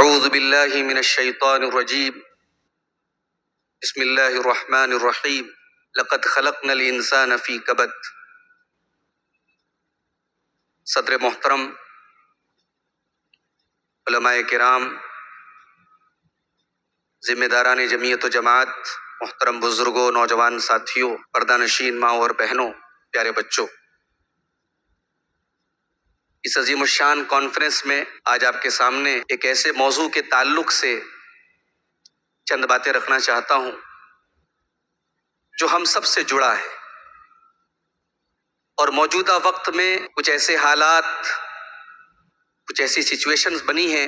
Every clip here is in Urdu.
اعوذ باللہ من الشیطان الرجیم بسم اللہ الرحمن الرحیم لقد خلقنا الانسان فی کبد۔ صدر محترم، علماء کرام، ذمہ داران جمعیت و جماعت، محترم بزرگوں، نوجوان ساتھیوں، پردہ نشین ماؤں اور بہنوں، پیارے بچوں، اس عظیم الشان کانفرنس میں آج آپ کے سامنے ایک ایسے موضوع کے تعلق سے چند باتیں رکھنا چاہتا ہوں جو ہم سب سے جڑا ہے، اور موجودہ وقت میں کچھ ایسے حالات، کچھ ایسی سچویشنز بنی ہیں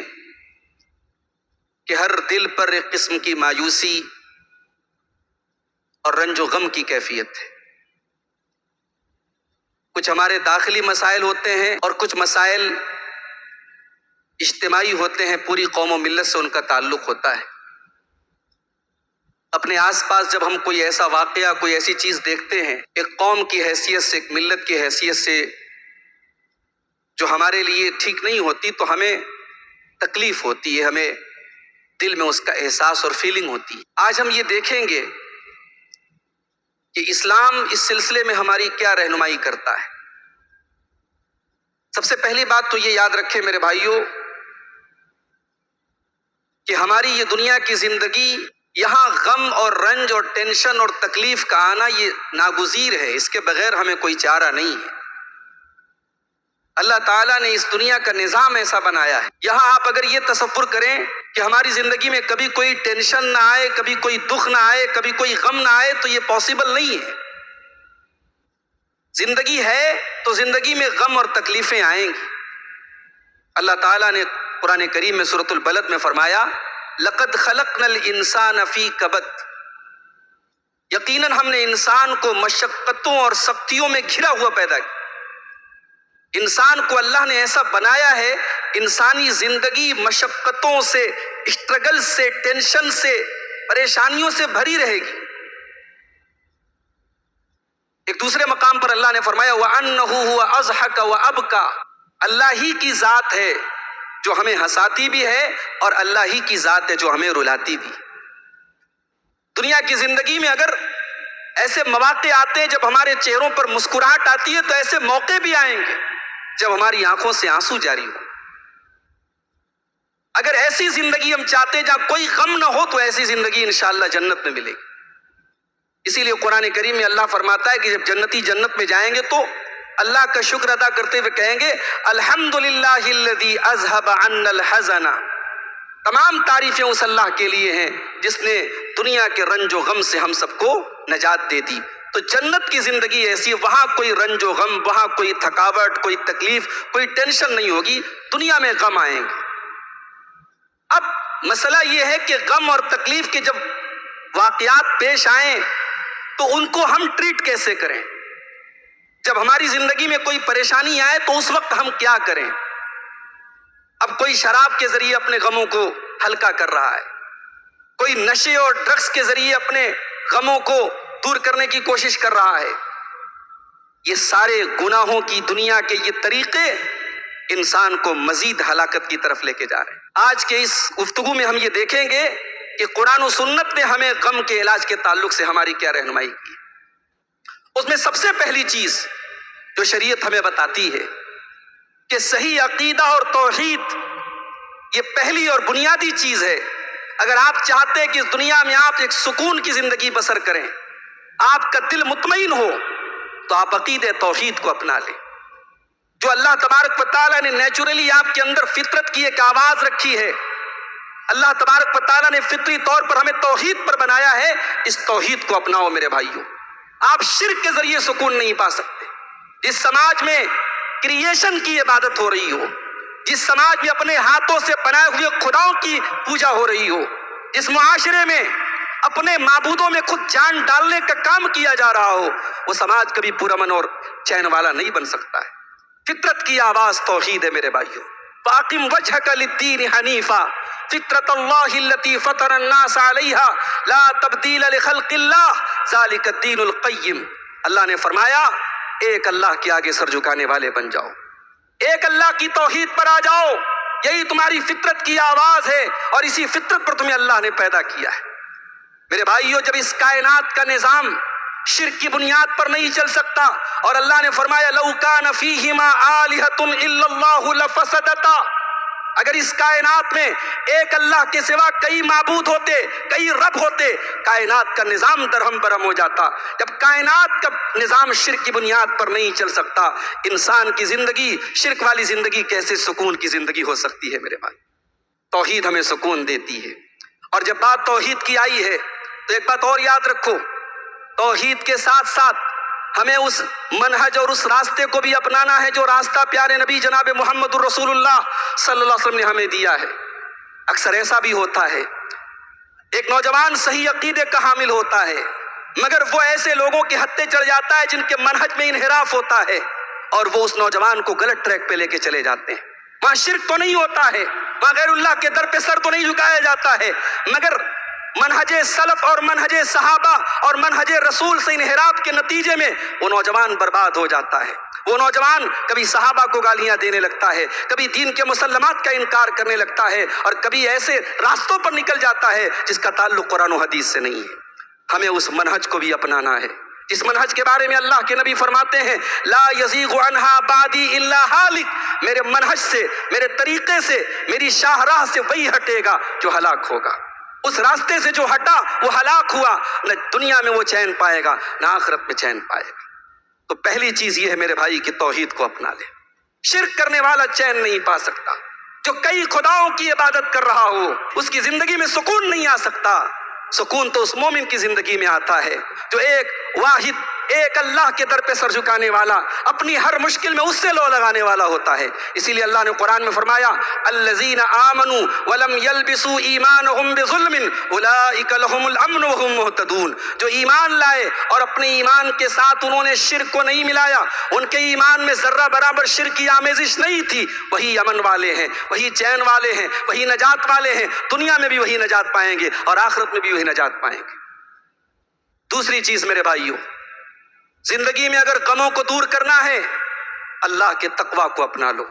کہ ہر دل پر ایک قسم کی مایوسی اور رنج و غم کی کیفیت ہے۔ کچھ ہمارے داخلی مسائل ہوتے ہیں اور کچھ مسائل اجتماعی ہوتے ہیں، پوری قوم و ملت سے ان کا تعلق ہوتا ہے۔ اپنے آس پاس جب ہم کوئی ایسا واقعہ، کوئی ایسی چیز دیکھتے ہیں، ایک قوم کی حیثیت سے، ایک ملت کی حیثیت سے، جو ہمارے لیے ٹھیک نہیں ہوتی، تو ہمیں تکلیف ہوتی ہے، ہمیں دل میں اس کا احساس اور فیلنگ ہوتی ہے۔ آج ہم یہ دیکھیں گے کہ اسلام اس سلسلے میں ہماری کیا رہنمائی کرتا ہے۔ سب سے پہلی بات تو یہ یاد رکھیں میرے بھائیوں کہ ہماری یہ دنیا کی زندگی، یہاں غم اور رنج اور ٹینشن اور تکلیف کا آنا یہ ناگزیر ہے، اس کے بغیر ہمیں کوئی چارہ نہیں ہے۔ اللہ تعالیٰ نے اس دنیا کا نظام ایسا بنایا ہے، یہاں آپ اگر یہ تصور کریں کہ ہماری زندگی میں کبھی کوئی ٹینشن نہ آئے، کبھی کوئی دکھ نہ آئے، کبھی کوئی غم نہ آئے، تو یہ پاسبل نہیں ہے۔ زندگی ہے تو زندگی میں غم اور تکلیفیں آئیں گی۔ اللہ تعالیٰ نے قرآن کریم میں سورۃ البلد میں فرمایا، لقد خلقنا الانسان فی کبد، یقیناً ہم نے انسان کو مشقتوں اور سختیوں میں گھرا ہوا پیدا کیا۔ انسان کو اللہ نے ایسا بنایا ہے، انسانی زندگی مشقتوں سے، اسٹرگل سے، ٹینشن سے، پریشانیوں سے بھری رہے گی۔ ایک دوسرے مقام پر اللہ نے فرمایا وَأَنَّهُ هُوَ أَضْحَكَ وَأَبْكَى، اللہ ہی کی ذات ہے جو ہمیں ہنساتی بھی ہے، اور اللہ ہی کی ذات ہے جو ہمیں رلاتی بھی۔ دنیا کی زندگی میں اگر ایسے مواقع آتے ہیں جب ہمارے چہروں پر مسکراہٹ آتی ہے، تو ایسے موقع بھی آئیں گے جب ہماری آنکھوں سے آنسو جاری ہو۔ اگر ایسی زندگی ہم چاہتے ہیں جہاں کوئی غم نہ ہو، تو ایسی زندگی انشاءاللہ جنت میں ملے گی۔ اسی لیے قرآن کریم میں اللہ فرماتا ہے کہ جب جنتی جنت میں جائیں گے تو اللہ کا شکر ادا کرتے ہوئے کہیں گے الحمدللہ الذی اذھب عنا الحزن، تمام تعریفیں اس اللہ کے لیے ہیں جس نے دنیا کے رنج و غم سے ہم سب کو نجات دے دی۔ تو جنت کی زندگی ایسی، وہاں کوئی رنج و غم، وہاں کوئی تھکاوٹ، کوئی تکلیف، کوئی ٹینشن نہیں ہوگی۔ دنیا میں غم آئیں گے۔ اب مسئلہ یہ ہے کہ غم اور تکلیف کے جب واقعات پیش آئیں تو ان کو ہم ٹریٹ کیسے کریں؟ جب ہماری زندگی میں کوئی پریشانی آئے تو اس وقت ہم کیا کریں؟ اب کوئی شراب کے ذریعے اپنے غموں کو ہلکا کر رہا ہے، کوئی نشے اور ڈرگس کے ذریعے اپنے غموں کو دور کرنے کی کوشش کر رہا ہے۔ یہ سارے گناہوں کی دنیا کے یہ طریقے انسان کو مزید ہلاکت کی طرف لے کے جا رہے ہیں۔ آج کے اس گفتگو میں ہم یہ دیکھیں گے کہ قرآن و سنت نے ہمیں غم کے علاج کے تعلق سے ہماری کیا رہنمائی کی۔ اس میں سب سے پہلی چیز جو شریعت ہمیں بتاتی ہے کہ صحیح عقیدہ اور توحید یہ پہلی اور بنیادی چیز ہے۔ اگر آپ چاہتے ہیں کہ اس دنیا میں آپ ایک سکون کی زندگی بسر کریں، آپ کا دل مطمئن ہو، تو آپ عقیدہ توحید کو اپنا لیں۔ جو اللہ تبارک و تعالیٰ نے نیچرلی آپ کے اندر فطرت کی ایک آواز رکھی ہے، اللہ تبارک و تعالیٰ نے فطری طور پر ہمیں توحید پر بنایا ہے، اس توحید کو اپناؤ میرے بھائیوں۔ آپ شرک کے ذریعے سکون نہیں پا سکتے۔ جس سماج میں کریشن کی عبادت ہو رہی ہو، جس سماج میں اپنے ہاتھوں سے بنائے ہوئے خداؤں کی پوجا ہو رہی ہو، جس معاشرے میں اپنے معبودوں میں خود جان ڈالنے کا کام کیا جا رہا ہو، وہ سماج کبھی پرامن اور چین والا نہیں بن سکتا ہے۔ فطرت کی آواز توحید ہے میرے بھائیوں۔ فَأَقِمْ وَجْهَكَ لِلدِّينِ حَنِيفًا فطرت اللہ التي فطر الناس علیہا لا تبدیل لخلق اللہ ذالک الدین القیم۔ اللہ نے فرمایا ایک اللہ کے آگے سر جھکانے والے بن جاؤ، ایک اللہ کی توحید پر آ جاؤ، یہی تمہاری فطرت کی آواز ہے اور اسی فطرت پر تمہیں اللہ نے پیدا کیا ہے۔ میرے بھائیو، جب اس کائنات کا نظام شرک کی بنیاد پر نہیں چل سکتا، اور اللہ نے فرمایا لو کان فیہما آلہۃ الا اللہ لفسدتا، اگر اس کائنات میں ایک اللہ کے سوا کئی معبود ہوتے، کئی رب ہوتے، کائنات کا نظام درہم برہم ہو جاتا۔ جب کائنات کا نظام شرک کی بنیاد پر نہیں چل سکتا، انسان کی زندگی شرک والی زندگی کیسے سکون کی زندگی ہو سکتی ہے؟ میرے بھائی، توحید ہمیں سکون دیتی ہے، اور جب بات توحید کی آئی ہے تو ایک بات اور یاد رکھو، توحید کے ساتھ ساتھ ہمیں اس منہج اور اس راستے کو بھی اپنانا ہے جو راستہ پیارے نبی جناب محمد الرسول اللہ صلی اللہ علیہ وسلم نے ہمیں دیا ہے۔ اکثر ایسا بھی ہوتا ہے، ایک نوجوان صحیح عقیدے کا حامل ہوتا ہے، مگر وہ ایسے لوگوں کے ہتھے چڑھ جاتا ہے جن کے منہج میں انحراف ہوتا ہے، اور وہ اس نوجوان کو غلط ٹریک پہ لے کے چلے جاتے ہیں۔ وہاں شرک تو نہیں ہوتا ہے، وہاں غیر اللہ کے در پہ سر تو نہیں جھکایا جاتا ہے، مگر منہج سلف اور منہج صحابہ اور منہج رسول سے انحراف کے نتیجے میں وہ نوجوان برباد ہو جاتا ہے۔ وہ نوجوان کبھی صحابہ کو گالیاں دینے لگتا ہے، کبھی دین کے مسلمات کا انکار کرنے لگتا ہے، اور کبھی ایسے راستوں پر نکل جاتا ہے جس کا تعلق قرآن و حدیث سے نہیں ہے۔ ہمیں اس منہج کو بھی اپنانا ہے جس منہج کے بارے میں اللہ کے نبی فرماتے ہیں لا یزیغ عنہا بعدی الا ہالک، میرے منہج سے، میرے طریقے سے، میری شاہراہ سے وہی ہٹے گا جو ہلاک ہوگا۔ اس راستے سے جو ہٹا وہ ہلاک ہوا، نہ دنیا میں وہ چین پائے گا نہ آخرت میں چین پائے گا۔ تو پہلی چیز یہ ہے میرے بھائی کہ توحید کو اپنا لے۔ شرک کرنے والا چین نہیں پا سکتا، جو کئی خداؤں کی عبادت کر رہا ہو اس کی زندگی میں سکون نہیں آ سکتا۔ سکون تو اس مومن کی زندگی میں آتا ہے جو ایک واحد، ایک اللہ کے در پہ سر جھکانے والا، اپنی ہر مشکل میں اس سے لو لگانے والا ہوتا ہے۔ اسی لیے اللہ نے قرآن میں فرمایا الذین آمنوا ولم یلبسوا ایمانہم بظلم اولئک لہم الامن وہم مہتدون، جو ایمان لائے اور اپنے ایمان کے ساتھ انہوں نے شرک کو نہیں ملایا، ان کے ایمان میں ذرہ برابر شرک کی آمیزش نہیں تھی، وہی امن والے ہیں، وہی چین والے ہیں، وہی نجات والے ہیں۔ دنیا میں بھی وہی نجات پائیں گے اور آخرت میں بھی وہی نجات پائیں گے۔ دوسری چیز میرے بھائیوں، زندگی میں اگر غموں کو دور کرنا ہے اللہ کے تقوی کو اپنا لو،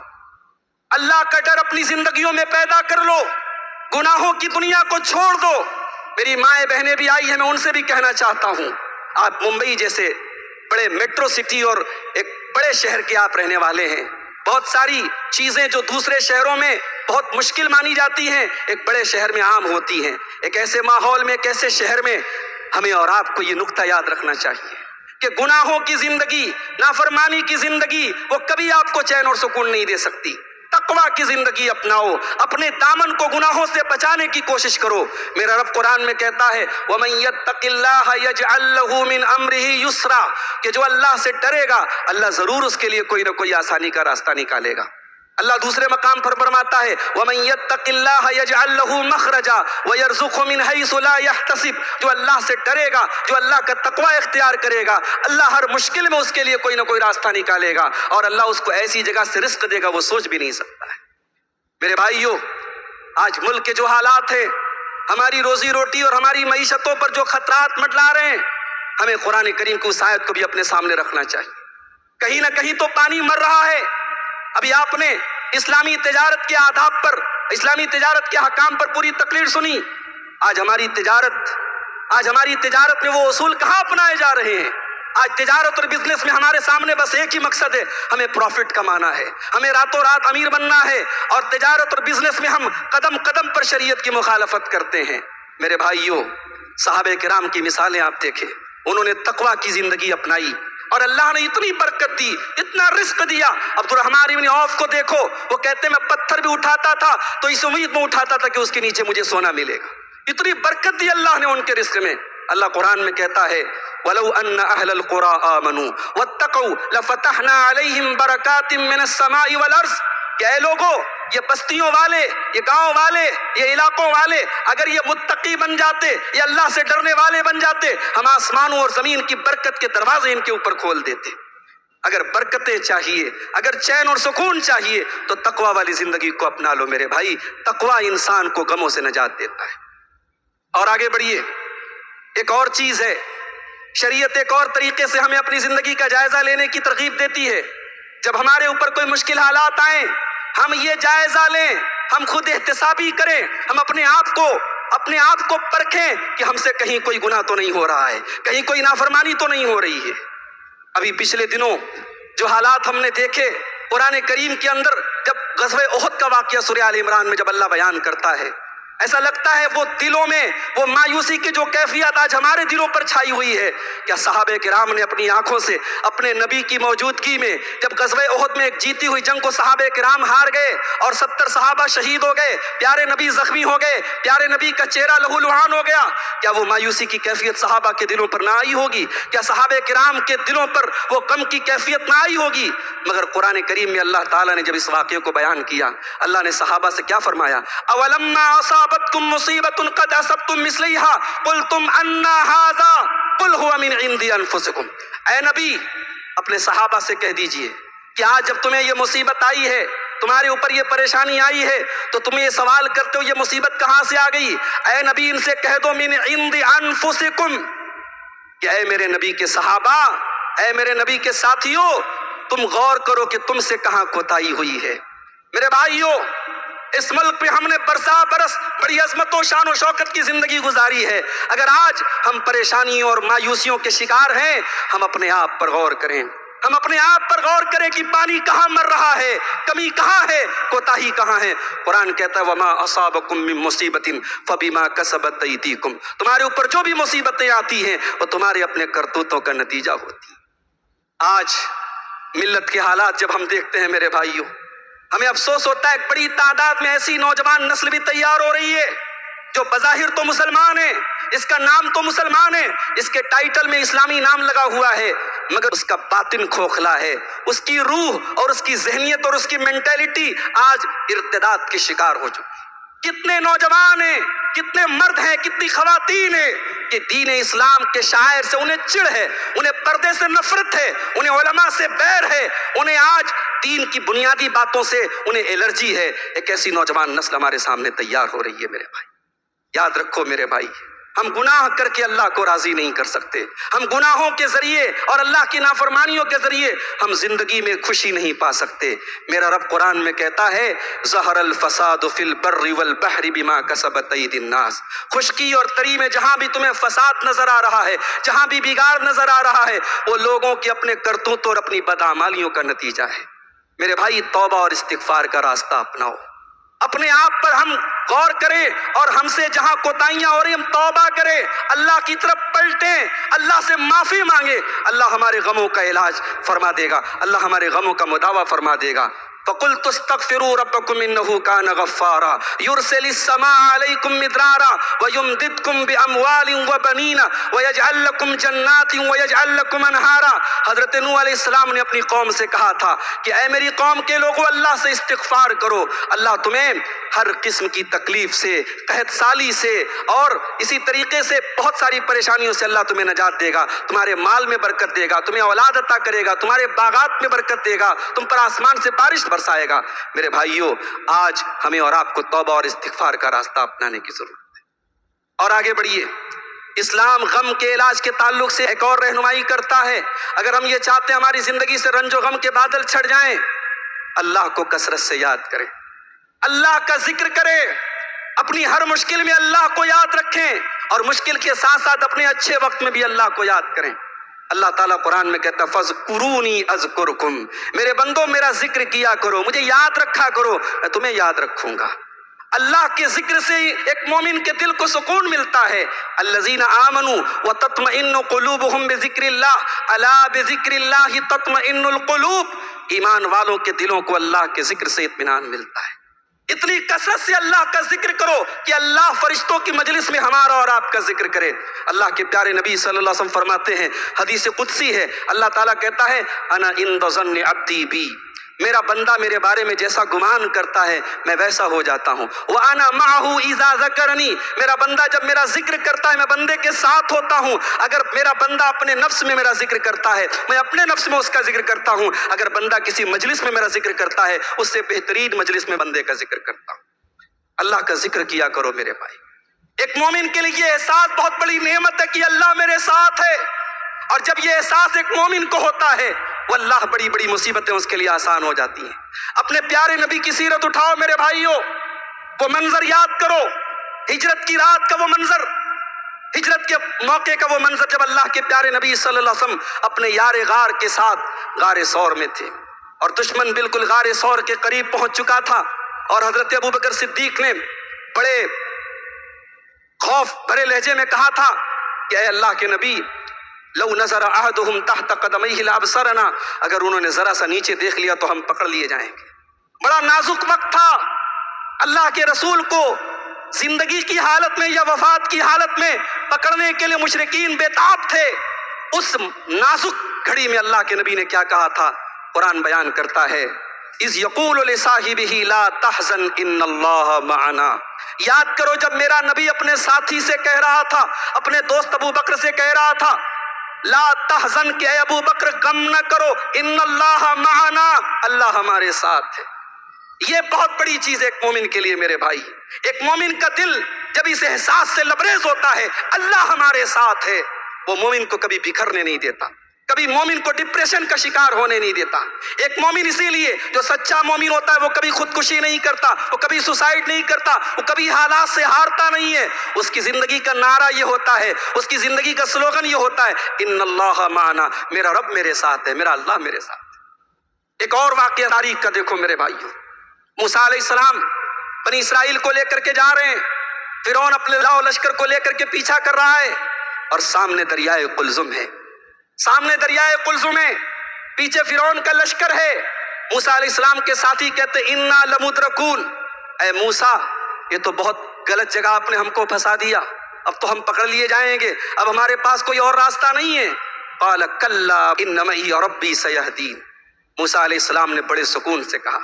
اللہ کا ڈر اپنی زندگیوں میں پیدا کر لو، گناہوں کی دنیا کو چھوڑ دو۔ میری مائیں بہنیں بھی آئی ہیں، میں ان سے بھی کہنا چاہتا ہوں، آپ ممبئی جیسے بڑے میٹرو سٹی اور ایک بڑے شہر کے آپ رہنے والے ہیں، بہت ساری چیزیں جو دوسرے شہروں میں بہت مشکل مانی جاتی ہیں ایک بڑے شہر میں عام ہوتی ہیں۔ ایک ایسے ماحول میں، ایک ایسے شہر میں ہمیں اور آپ کو یہ نقطہ یاد رکھنا چاہیے کہ گناہوں کی زندگی، نافرمانی کی زندگی وہ کبھی آپ کو چین اور سکون نہیں دے سکتی۔ تقوی کی زندگی اپناؤ، اپنے دامن کو گناہوں سے بچانے کی کوشش کرو۔ میرا رب قرآن میں کہتا ہے وَمَن يَتَّقِ اللَّهَ يَجْعَل لَّهُ مِنْ أَمْرِهِ يُسْرًا، کہ جو اللہ سے ڈرے گا اللہ ضرور اس کے لیے کوئی نہ کوئی آسانی کا راستہ نکالے گا۔ اللہ دوسرے مقام پر فرماتا ہے وَمَن يَتَّقِ اللَّهَ يَجْعَل لَّهُ مَخْرَجًا وَيَرْزُقْهُ مِنْ حَيْثُ لَا يَحْتَسِبُ، جو اللہ سے ڈرے گا، جو اللہ کا تقوی اختیار کرے گا، اللہ ہر مشکل میں اس کے لیے کوئی نہ کوئی راستہ نکالے گا، اور اللہ اس کو ایسی جگہ سے رزق دے گا وہ سوچ بھی نہیں سکتا ہے۔ میرے بھائیوں، آج ملک کے جو حالات ہیں، ہماری روزی روٹی اور ہماری معیشتوں پر جو خطرات منڈلا رہے ہیں، ہمیں قرآن کریم کی اس آیت کو بھی اپنے سامنے رکھنا چاہیے۔ کہیں نہ کہیں تو پانی مر رہا ہے۔ ابھی آپ نے اسلامی تجارت کے آداب پر، اسلامی تجارت کے حکام پر پوری تقریر سنی۔ آج ہماری تجارت میں وہ اصول کہاں اپنائے جا رہے ہیں؟ آج تجارت اور بزنس میں ہمارے سامنے بس ایک ہی مقصد ہے، ہمیں پروفٹ کمانا ہے، ہمیں راتوں رات امیر بننا ہے، اور تجارت اور بزنس میں ہم قدم قدم پر شریعت کی مخالفت کرتے ہیں۔ میرے بھائیوں، صحابہ کرام کی مثالیں آپ دیکھیں، انہوں نے تقوی کی زندگی اپنائی اور اللہ نے اتنی برکت دی، اتنا رزق دیا۔ عبد الرحمن بن عوف کو دیکھو، وہ کہتے میں پتھر بھی اٹھاتا تھا تو اس امید میں اٹھاتا تھا کہ اس کے نیچے مجھے سونا ملے گا۔ اتنی برکت دی اللہ نے ان کے رزق میں۔ اللہ قرآن میں کہتا ہے وَلَوْ أَنَّ أَهْلَ الْقُرَىٰ آمَنُوا وَاتَّقَوْا لَفَتَحْنَا عَلَيْهِمْ بَرَكَاتٍ مِّنَ السَّمَاءِ وَالْأَرْضِ، کہ اے لوگوں، یہ بستیوں والے، یہ گاؤں والے، یہ علاقوں والے اگر یہ متقی بن جاتے، یہ اللہ سے ڈرنے والے بن جاتے، ہم آسمانوں اور زمین کی برکت کے دروازے ان کے اوپر کھول دیتے۔ اگر برکتیں چاہیے، اگر چین اور سکون چاہیے تو تقوی والی زندگی کو اپنا لو میرے بھائی۔ تقوی انسان کو غموں سے نجات دیتا ہے۔ اور آگے بڑھیے، ایک اور چیز ہے، شریعت ایک اور طریقے سے ہمیں اپنی زندگی کا جائزہ لینے کی ترغیب دیتی ہے۔ جب ہمارے اوپر کوئی مشکل حالات آئیں، ہم یہ جائزہ لیں ہم خود احتسابی کریں، ہم اپنے آپ کو پرکھیں کہ ہم سے کہیں کوئی گناہ تو نہیں ہو رہا ہے، کہیں کوئی نافرمانی تو نہیں ہو رہی ہے۔ ابھی پچھلے دنوں جو حالات ہم نے دیکھے قرآن کریم کے اندر، جب غزوہ احد کا واقعہ سورہ آل عمران میں جب اللہ بیان کرتا ہے، ایسا لگتا ہے وہ دلوں میں وہ مایوسی کی جو کیفیت آج ہمارے دلوں پر چھائی ہوئی ہے، کیا صحابہ کرام نے اپنی آنکھوں سے اپنے نبی کی موجودگی میں جب غزوہ احد میں ایک جیتی ہوئی جنگ کو صحابہ کرام ہار گئے اور 70 صحابہ شہید ہو گئے، پیارے نبی زخمی ہو گئے، پیارے نبی کا چہرہ لہو لہان ہو گیا، کیا وہ مایوسی کی کیفیت صحابہ کے دلوں پر نہ آئی ہوگی؟ کیا صحابہ کرام کے دلوں پر وہ غم کی کیفیت نہ آئی ہوگی؟ مگر قرآن کریم میں اللہ تعالیٰ نے جب اس واقعے کو بیان کیا، اللہ نے صحابہ سے کیا فرمایا؟ اولما اصابتکم مصیبت قد اصبتم مثلیہا قلتم انا ھذا قل ھو من عند انفسکم۔ اے نبی اپنے صحابہ سے کہہ دیجئے کہ آج جب تمہیں یہ مصیبت آئی ہے، تمہارے اوپر یہ پریشانی آئی ہے، تو تم یہ سوال کرتے ہو یہ مصیبت کہاں سے آ گئی؟ اے نبی ان سے کہہ دو من عند انفسکم کہ اے میرے نبی کے صحابہ، اے میرے نبی کے ساتھیوں، تم غور کرو کہ تم سے کہاں کوتاہی ہوئی ہے۔ میرے بھائیوں، اس ملک پہ ہم نے برسا برس بڑی عظمت و شان و شوکت کی زندگی گزاری ہے، اگر آج ہم پریشانیوں اور مایوسیوں کے شکار ہیں، ہم اپنے آپ پر غور کریں، ہم اپنے آپ پر غور کریں کہ پانی کہاں مر رہا ہے، کمی کہاں ہے، کوتاہی کہاں ہے۔ قرآن کہتا ہے وما اصابکم من مصیبت فبما کسبت ایدیکم، تمہارے اوپر جو بھی مصیبتیں آتی ہیں وہ تمہارے اپنے کرتوتوں کا نتیجہ ہوتی ہیں۔ آج ملت کے حالات جب ہم دیکھتے ہیں میرے بھائیوں، ہمیں افسوس ہوتا ہے ایک بڑی تعداد میں ایسی نوجوان نسل بھی تیار ہو رہی ہے جو بظاہر تو مسلمان ہے، اس کا نام تو مسلمان ہے، اس کے ٹائٹل میں اسلامی نام لگا ہوا ہے، مگر اس کا باطن کھوکھلا ہے، اس کی روح اور اس کی ذہنیت اور اس کی مینٹیلٹی آج ارتداد کے شکار ہو چکی ہے۔ کتنے نوجوان ہیں، کتنے مرد ہیں، کتنی خواتین ہیں کہ دین اسلام کے شاعر سے انہیں چڑ ہے، انہیں پردے سے نفرت ہے، انہیں علماء سے بیر ہے، انہیں آج دین کی بنیادی باتوں سے انہیں الرجی ہے۔ ایک ایسی نوجوان نسل ہمارے سامنے تیار ہو رہی ہے میرے بھائی۔ یاد رکھو میرے بھائی، ہم گناہ کر کے اللہ کو راضی نہیں کر سکتے، ہم گناہوں کے ذریعے اور اللہ کی نافرمانیوں کے ذریعے ہم زندگی میں خوشی نہیں پا سکتے۔ میرا رب قرآن میں کہتا ہے ظہر الفساد فی البر والبحر بما کسبت ایدی الناس، خشکی اور تری میں جہاں بھی تمہیں فساد نظر آ رہا ہے، جہاں بھی بگاڑ نظر آ رہا ہے، وہ لوگوں کے اپنے کرتوتوں اور اپنی بدعمالیوں کا نتیجہ ہے۔ میرے بھائی توبہ اور استغفار کا راستہ اپناؤ، اپنے آپ پر ہم غور کریں اور ہم سے جہاں کوتاہیاں ہو رہی ہم توبہ کریں، اللہ کی طرف پلٹیں، اللہ سے معافی مانگیں، اللہ ہمارے غموں کا علاج فرما دے گا، اللہ ہمارے غموں کا مداوع فرما دے گا۔ فَقُلْتُ اسْتَغْفِرُوا رَبَّكُمْ إِنَّهُ كَانَ غَفَّارًا يُرْسِلِ السَّمَاءَ عَلَيْكُمْ مِدْرَارًا وَيُمْدِدْكُمْ بِأَمْوَالٍ وَبَنِينَ وَيَجْعَلْ لَكُمْ جَنَّاتٍ وَيَجْعَلْ لَكُمْ أَنْهَارًا۔ حضرت نوح علیہ السلام نے اپنی قوم سے کہا تھا کہ اے میری قوم کے لوگوں اللہ سے استغفار کرو، اللہ تمہیں ہر قسم کی تکلیف سے، قحط سالی سے اور اسی طریقے سے بہت ساری پریشانیوں سے اللہ تمہیں نجات دے گا، تمہارے مال میں برکت دے گا، تمہیں اولاد عطا کرے گا، تمہارے باغات میں برکت دے گا، تم پر آسمان سے بارش برسائے گا۔ میرے بھائیوں، آج ہمیں اور آپ کو توبہ اور استغفار کا راستہ اپنانے کی ضرورت ہے۔ اور آگے بڑھیے، اسلام غم کے علاج کے تعلق سے ایک اور رہنمائی کرتا ہے۔ اگر ہم یہ چاہتے ہیں ہماری زندگی سے رنج و غم کے بادل چھڑ جائیں، اللہ کو کثرت سے یاد کریں، اللہ کا ذکر کریں، اپنی ہر مشکل میں اللہ کو یاد رکھیں اور مشکل کے ساتھ ساتھ اپنے اچھے وقت میں بھی اللہ کو یاد کریں۔ اللہ تعالیٰ قرآن میں کہتا ہے فَاذْكُرُونِي أَذْكُرْكُمْ، میرے بندوں میرا ذکر کیا کرو، مجھے یاد رکھا کرو، میں تمہیں یاد رکھوں گا۔ اللہ کے ذکر سے ایک مومن کے دل کو سکون ملتا ہے۔ الذین آمنوا وتطمئن قلوبهم بذکر اللہ الا بذکر اللہ تطمئن القلوب، ایمان والوں کے دلوں کو اللہ کے ذکر سے اطمینان ملتا ہے۔ اتنی کثرت سے اللہ کا ذکر کرو کہ اللہ فرشتوں کی مجلس میں ہمارا اور آپ کا ذکر کرے۔ اللہ کے پیارے نبی صلی اللہ علیہ وسلم فرماتے ہیں، حدیث قدسی ہے، اللہ تعالیٰ کہتا ہے انا عند ظن عبدی بی، میرا بندہ میرے بارے میں جیسا گمان کرتا ہے میں ویسا ہو جاتا ہوں۔ وَأَنَا مَعَهُ إِذَا ذَكَرَنِي، میرا بندہ جب میرا ذکر کرتا ہے میں بندے کے ساتھ ہوتا ہوں۔ اگر میرا بندہ اپنے نفس میں میرا ذکر کرتا ہے میں اپنے نفس میں اس کا ذکر کرتا ہوں، اگر بندہ کسی مجلس میں میرا ذکر کرتا ہے اس سے بہترین مجلس میں بندے کا ذکر کرتا ہوں۔ اللہ کا ذکر کیا کرو میرے بھائی۔ ایک مومن کے لیے یہ احساس بہت بڑی نعمت ہے کہ اللہ میرے ساتھ ہے، اور جب یہ احساس ایک مومن کو ہوتا ہے واللہ بڑی بڑی مصیبتیں اس کے لیے آسان ہو جاتی ہیں۔ اپنے پیارے نبی کی سیرت اٹھاؤ میرے بھائیوں، وہ منظر یاد کرو، ہجرت کی رات کا وہ منظر، ہجرت کے موقع کا وہ منظر جب اللہ کے پیارے نبی صلی اللہ علیہ وسلم اپنے یار غار کے ساتھ غار ثور میں تھے اور دشمن بالکل غار ثور کے قریب پہنچ چکا تھا، اور حضرت ابوبکر صدیق نے بڑے خوف بھرے لہجے میں کہا تھا کہ اے اللہ کے نبی، لو نظر احدہم تحت قدمیہ لابصرنا، اگر انہوں نے ذرا سا نیچے دیکھ لیا تو ہم پکڑ لیے جائیں گے۔ بڑا نازک وقت تھا، اللہ کے رسول کو زندگی کی حالت میں یا وفات کی حالت میں پکڑنے کے لیے مشرکین بےتاب تھے۔ اس نازک گھڑی میں اللہ کے نبی نے کیا کہا تھا؟ قرآن بیان کرتا ہے، اذ یقول لصاحبہ لا تحزن ان اللہ معنا۔ یاد کرو جب میرا نبی اپنے ساتھی سے کہہ رہا تھا، اپنے دوست ابو بکر سے کہہ رہا تھا، لا تحزن، کہ اے ابو بکر غم نہ کرو، ان اللہ معنا، اللہ ہمارے ساتھ ہے۔ یہ بہت بڑی چیز ہے ایک مومن کے لیے میرے بھائی۔ ایک مومن کا دل جب اس احساس سے لبریز ہوتا ہے اللہ ہمارے ساتھ ہے، وہ مومن کو کبھی بکھرنے نہیں دیتا، کبھی مومن کو ڈپریشن کا شکار ہونے نہیں دیتا۔ ایک مومن اسی لیے جو سچا مومن ہوتا ہے وہ کبھی خودکشی نہیں کرتا، وہ کبھی سوسائڈ نہیں کرتا، وہ کبھی حالات سے ہارتا نہیں ہے۔ اس کی زندگی کا نعرہ یہ ہوتا ہے، اس کی زندگی کا سلوگن یہ ہوتا ہے، ان اللہ معنا، میرا رب میرے ساتھ ہے، میرا اللہ میرے ساتھ ہے۔ ایک اور واقعہ تاریخ کا دیکھو میرے بھائیوں، موسیٰ علیہ السلام بنی اسرائیل کو لے کر کے جا رہے ہیں، فرعون اپنے لاؤ لشکر کو لے کر کے پیچھا کر رہا ہے، اور سامنے دریائے قلزم ہے، سامنے دریائے قلزم ہے، پیچھے فرعون کا لشکر ہے۔ موسیٰ علیہ السلام کے ساتھی کہتے انا لمدرکون، اے موسیٰ یہ تو بہت غلط جگہ آپ نے ہم کو پھنسا دیا، اب تو ہم پکڑ لیے جائیں گے، اب ہمارے پاس کوئی اور راستہ نہیں ہے۔ قال کلا ان معی ربی سیہدین، موسیٰ علیہ السلام نے بڑے سکون سے کہا،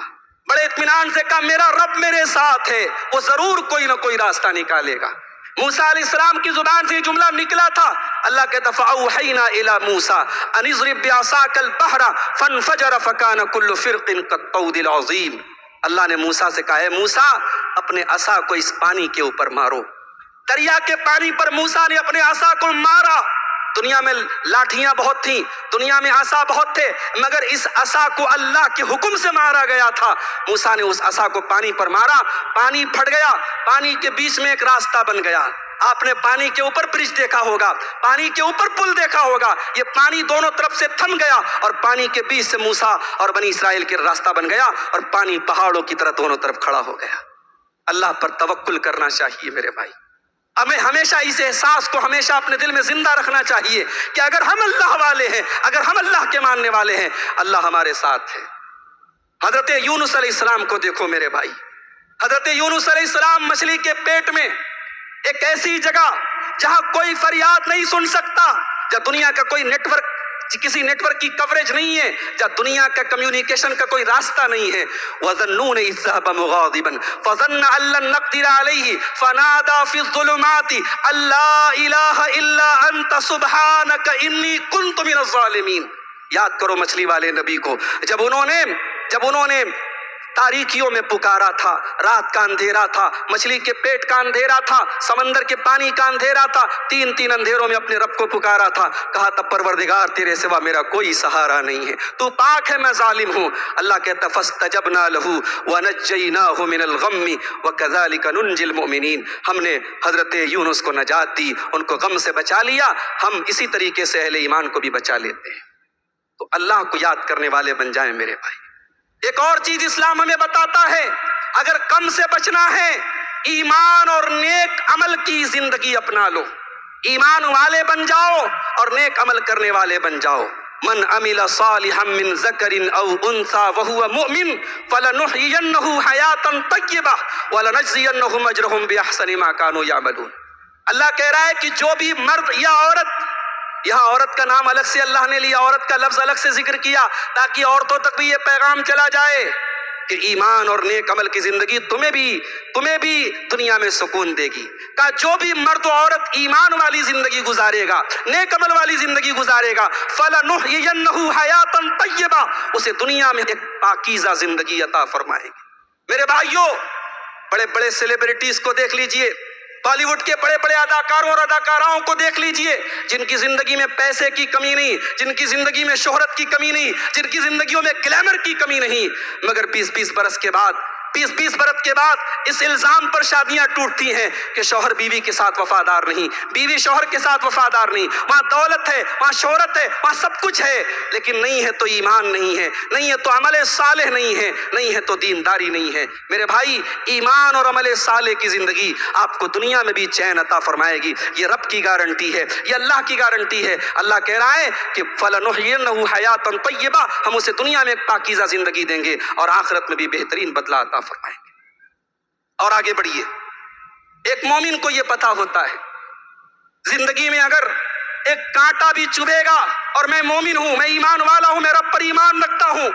بڑے اطمینان سے کہا، میرا رب میرے ساتھ ہے، وہ ضرور کوئی نہ کوئی راستہ نکالے گا۔ موسیٰ علیہ السلام کی زبان سے یہ جملہ نکلا تھا، اللہ کہتا فَأَوْحَيْنَا إِلَى مُوسَىٰ أَنِ اضْرِب بِعَصَاكَ الْبَحْرَ فَانْفَجَرَ فَكَانَ كُلُّ فِرْقٍ كَالطَّوْدِ الْعَظِيمِ۔ اللہ نے موسیٰ سے کہا، اے موسیٰ اپنے عصا کو اس پانی کے اوپر مارو۔ دریا کے پانی پر موسیٰ نے اپنے عصا کو مارا۔ دنیا میں لاٹھیاں بہت تھیں، دنیا میں عصا بہت تھے، مگر اس عصا کو اللہ کے حکم سے مارا گیا تھا۔ موسیٰ نے اس عصا کو پانی پر مارا، پانی پھٹ گیا، پانی کے بیچ میں ایک راستہ بن گیا۔ آپ نے پانی کے اوپر برج دیکھا ہوگا، پانی کے اوپر پل دیکھا ہوگا، یہ پانی دونوں طرف سے تھم گیا اور پانی کے بیچ سے موسیٰ اور بنی اسرائیل کے راستہ بن گیا، اور پانی پہاڑوں کی طرح دونوں طرف کھڑا ہو گیا۔ اللہ پر توکل کرنا چاہیے میرے بھائی، ہمیں ہمیشہ اس احساس کو ہمیشہ اپنے دل میں زندہ رکھنا چاہیے کہ اگر ہم اللہ والے ہیں، اگر ہم اللہ کے ماننے والے ہیں، اللہ ہمارے ساتھ ہے۔ حضرت یونس علیہ السلام کو دیکھو میرے بھائی، حضرت یونس علیہ السلام مچھلی کے پیٹ میں، ایک ایسی جگہ جہاں کوئی فریاد نہیں سن سکتا، جہاں دنیا کا کوئی نیٹ ورک، کسی نیٹ ورک کی کوریج نہیں ہے، جہاں دنیا کا کمیونیکیشن کا کوئی راستہ نہیں ہے۔ وَظَنُّونَ إِذْ ذَهَبَ مُغَاضِبًا فَظَنَّ أَن لَّن نَّقْدِرَ عَلَيْهِ فَنَادَىٰ فِي الظُّلُمَاتِ أَن لَّا إِلَٰهَ إِلَّا أَنتَ سُبْحَانَكَ إِنِّي كُنتُ مِنَ الظَّالِمِينَ۔ یاد کرو مچھلی والے نبی کو، جب انہوں نے تاریکیوں میں پکارا تھا، رات کا اندھیرا تھا، مچھلی کے پیٹ کا اندھیرا تھا، سمندر کے پانی کا اندھیرا تھا، تین اندھیروں میں اپنے رب کو پکارا تھا، کہا تب پروردگار تیرے سوا میرا کوئی سہارا نہیں ہے، تو پاک ہے میں ظالم ہوں۔ اللہ کہتا فاستجبنا له ونجيناه من الغم وكذلك ننجي المؤمنين، ہم نے حضرت یونس کو نجات دی، ان کو غم سے بچا لیا، ہم اسی طریقے سے اہل ایمان کو بھی بچا لیتے ہیں۔ تو اللہ کو یاد کرنے والے بن جائیں میرے بھائی۔ ایک اور چیز اسلام ہمیں بتاتا ہے، اگر غم سے بچنا ہے ایمان اور نیک عمل کی زندگی اپنا لو، ایمان والے بن جاؤ اور نیک عمل کرنے والے بن جاؤ۔ من عمل صالحا من ذکر او انثى وهو مؤمن فلنحيينه حیاتا طیبہ ولنجزینهم اجرهم باحسن ما كانوا يعملون۔ اللہ کہہ رہا ہے کہ جو بھی مرد یا عورت، یہاں عورت کا نام الگ سے اللہ نے لیا، عورت کا لفظ الگ سے ذکر کیا تاکہ عورتوں تک بھی یہ پیغام چلا جائے کہ ایمان اور نیک عمل کی زندگی تمہیں بھی دنیا میں سکون دے گی۔ کہا جو بھی مرد و عورت ایمان والی زندگی گزارے گا، نیک عمل والی زندگی گزارے گا، فَلَنُحْيِيَنَّهُ حَيَاةً طَيِّبَةً، اسے دنیا میں ایک پاکیزہ زندگی عطا فرمائے گی۔ میرے بھائیوں، بڑے بڑے سیلیبریٹیز کو دیکھ لیجئے، بالی ووڈ کے بڑے بڑے اداکاروں اور اداکاراؤں کو دیکھ لیجئے، جن کی زندگی میں پیسے کی کمی نہیں، جن کی زندگی میں شہرت کی کمی نہیں، جن کی زندگیوں میں گلیمر کی کمی نہیں، مگر 20 برس کے بعد اس الزام پر شادیاں ٹوٹتی ہیں کہ شوہر بیوی کے ساتھ وفادار نہیں، بیوی شوہر کے ساتھ وفادار نہیں. وہاں دولت ہے، وہاں شہرت ہے، وہاں سب کچھ ہے، لیکن نہیں ہے تو ایمان نہیں ہے، نہیں ہے تو عمل صالح نہیں ہے، نہیں ہے تو دینداری نہیں ہے. میرے بھائی، ایمان اور عمل صالح کی زندگی آپ کو دنیا میں بھی چین عطا فرمائے گی. یہ رب کی گارنٹی ہے، یہ اللہ کی گارنٹی ہے. اللہ کہہ رہا ہے کہ فَلَنُحْيِيَنَّهُ حَيَاةً طَيِّبَةً، ہم اسے دنیا میں ایک پاکیزہ زندگی دیں گے اور آخرت میں بھی بہترین بدلہ عطا فرمائیں گے. اور آگے بڑھیے. ایک مومن کو یہ پتا ہوتا ہے زندگی میں اگر ایک کانٹا بھی چبھے گا، اور میں مومن ہوں، میں ایمان والا ہوں، میں رب پر ایمان رکھتا ہوں،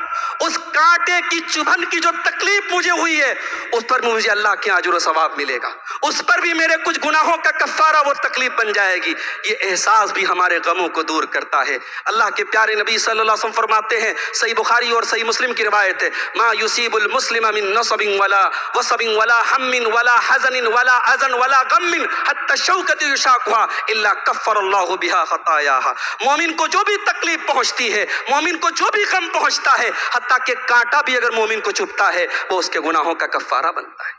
اس کانٹے کی چبھن کی جو تکلیف مجھے ہوئی ہے اس پر مجھے اللہ کے اجر و ثواب ملے گا، اس پر بھی میرے کچھ گناہوں کا کفارہ وہ تکلیف بن جائے گی. یہ احساس بھی ہمارے غموں کو دور کرتا ہے. اللہ کے پیارے نبی صلی اللہ علیہ وسلم فرماتے ہیں، صحیح بخاری اور صحیح مسلم کی روایت ہے، ما یصیب المسلم من نصب ولا وصب ولا ہم ولا حزن ولا اذن ولا غم حتى الشوكة يشاقها الا كفر الله بها خطاياها. مومن کو جو بھی تکلیف پہنچتی ہے، مومن کو جو بھی غم پہنچتا ہے، حتیٰ کہ کانٹا بھی اگر مومن کو چبھتا ہے وہ اس کے گناہوں کا کفارہ بنتا ہے.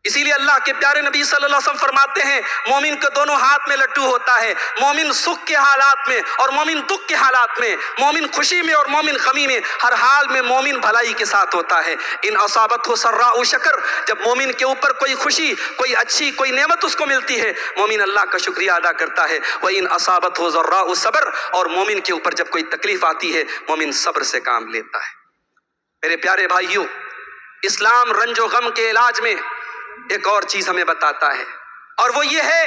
اسی لیے اللہ کے پیارے نبی صلی اللہ علیہ وسلم فرماتے ہیں، مومن کے دونوں ہاتھ میں لڈو ہوتا ہے، مومن سکھ کے حالات میں اور مومن دکھ کے حالات میں، مومن خوشی میں اور مومن غمی میں، ہر حال میں مومن بھلائی کے ساتھ ہوتا ہے. ان اصابتہ سراء شکر، جب مومن کے اوپر کوئی خوشی، کوئی اچھی کوئی نعمت اس کو ملتی ہے، مومن اللہ کا شکریہ ادا کرتا ہے. وَإِنْ أَصَابَتْهُ ضَرَّاءُ صبر، اور مومن کے اوپر جب کوئی تکلیف آتی ہے مومن صبر سے کام لیتا ہے. میرے پیارے بھائیوں، اسلام رنج و غم کے علاج میں ایک اور چیز ہمیں بتاتا ہے، اور وہ یہ ہے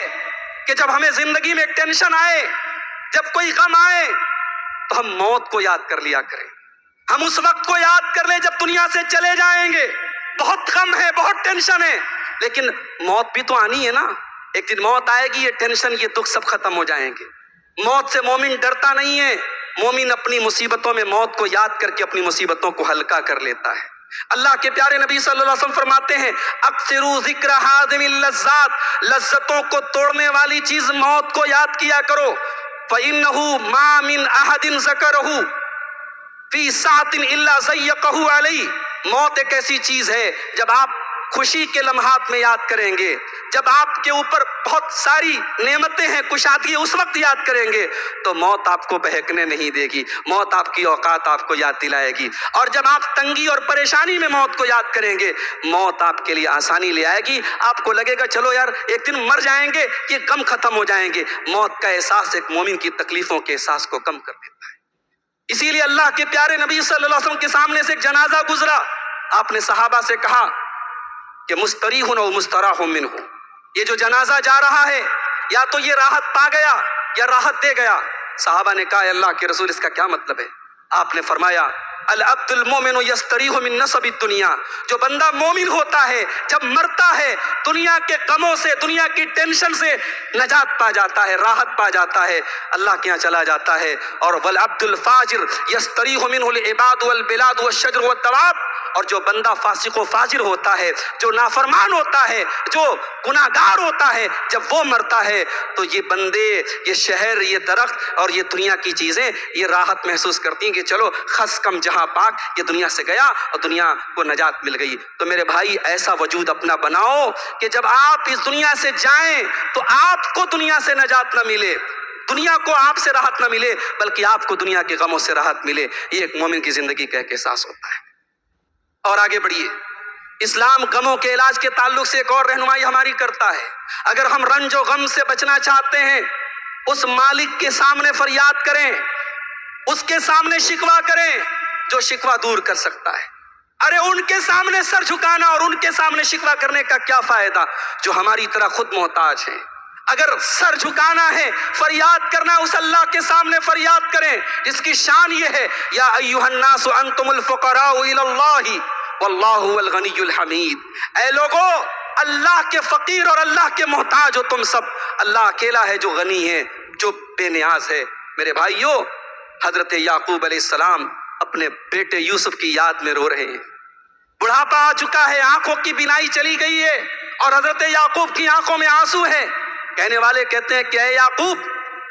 کہ جب ہمیں زندگی میں ٹینشن آئے، جب کوئی غم آئے، تو ہم موت کو یاد کر لیا کریں. ہم اس وقت کو یاد کر لیں جب دنیا سے چلے جائیں گے. بہت غم ہے، بہت ٹینشن ہے، لیکن موت بھی تو آنی ہے نا. ایک دن موت آئے گی، یہ ٹینشن یہ دکھ سب ختم ہو جائیں گے. موت سے مومن ڈرتا نہیں ہے، مومن اپنی مصیبتوں میں موت کو یاد کر کے اپنی مصیبتوں کو ہلکا کر لیتا ہے. اللہ کے پیارے نبی صلی اللہ علیہ وسلم فرماتے ہیں، اکثروا ذکر ہادم اللذات، لذتوں کو توڑنے والی چیز موت کو یاد کیا کرو. فإنه ما من أحد ذكره فی ساعة الا ضیقہ علیہ. موت ایک ایسی چیز ہے، جب آپ خوشی کے لمحات میں یاد کریں گے، جب آپ کے اوپر بہت ساری نعمتیں ہیں، کشادگی، اس وقت یاد کریں گے تو موت آپ کو بہکنے نہیں دے گی، موت آپ کی اوقات آپ کو یاد دلائے گی. اور جب آپ تنگی اور پریشانی میں موت کو یاد کریں گے، موت آپ کے لیے آسانی لے آئے گی. آپ کو لگے گا چلو یار ایک دن مر جائیں گے، یہ غم ختم ہو جائیں گے. موت کا احساس ایک مومن کی تکلیفوں کے احساس کو کم کر دیتا ہے. اسی لیے اللہ کے پیارے نبی صلی اللہ علیہ وسلم کے سامنے سے ایک جنازہ گزرا. آپ نے صحابہ سے کہا کہ مستریح و مستراح منہ، یہ جو جنازہ جا رہا ہے یا تو یہ راحت پا گیا یا راحت دے گیا. صحابہ نے کہا اے اللہ کے رسول، اس کا کیا مطلب ہے؟ آپ نے فرمایا العبد المومن یستریح من نصب الدنیا، جو بندہ مومن ہوتا ہے جب مرتا ہے دنیا کے غموں سے، دنیا کی ٹینشن سے نجات پا جاتا ہے، راحت پا جاتا ہے، اللہ کے یہاں چلا جاتا ہے. اور والعبد الفاجر یستریح منہ العباد والبلاد والشجر والدواب، اور جو بندہ فاسق و فاجر ہوتا ہے، جو نافرمان ہوتا ہے، جو گناہگار ہوتا ہے، جب وہ مرتا ہے تو یہ بندے، یہ شہر، یہ درخت اور یہ دنیا کی چیزیں یہ راحت محسوس کرتی ہیں کہ چلو خس کم جہاں پاک، یہ دنیا سے گیا اور دنیا کو نجات مل گئی. تو میرے بھائی ایسا وجود اپنا بناؤ کہ جب آپ اس دنیا سے جائیں تو آپ کو دنیا سے نجات نہ ملے، دنیا کو آپ سے راحت نہ ملے، بلکہ آپ کو دنیا کے غموں سے راحت ملے. یہ ایک مومن کی زندگی کا ایک احساس ہوتا ہے. اور آگے بڑھیے. اسلام غموں کے علاج کے تعلق سے ایک اور رہنمائی ہماری کرتا ہے. اگر ہم رنج و غم سے بچنا چاہتے ہیں، اس مالک کے سامنے فریاد کریں، اس کے سامنے شکوہ کریں جو شکوہ دور کر سکتا ہے. ارے ان کے سامنے سر جھکانا اور ان کے سامنے شکوہ کرنے کا کیا فائدہ جو ہماری طرح خود محتاج ہیں. اگر سر جھکانا ہے، فریاد کرنا، اس اللہ کے سامنے فریاد کریں جس کی شان یہ ہے یا ایھا الناس انتم الفقراء الی اللہ واللہ هو الغنی الحمید. اے لوگو، اللہ کے فقیر اور اللہ کے محتاج ہو تم سب. اللہ اکیلا ہے جو غنی ہے، جو بے نیاز ہے. میرے بھائیو، حضرت یعقوب علیہ السلام اپنے بیٹے یوسف کی یاد میں رو رہے ہیں. بڑھاپا آ چکا ہے، آنکھوں کی بینائی چلی گئی ہے اور حضرت یعقوب کی آنکھوں میں آنسو ہے. کہنے والے کہتے ہیں کہ اے یعقوب،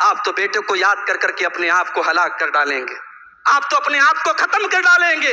آپ تو بیٹے کو یاد کر کر کے اپنے آپ کو ہلاک کر ڈالیں گے، آپ تو اپنے آپ کو ختم کر ڈالیں گے.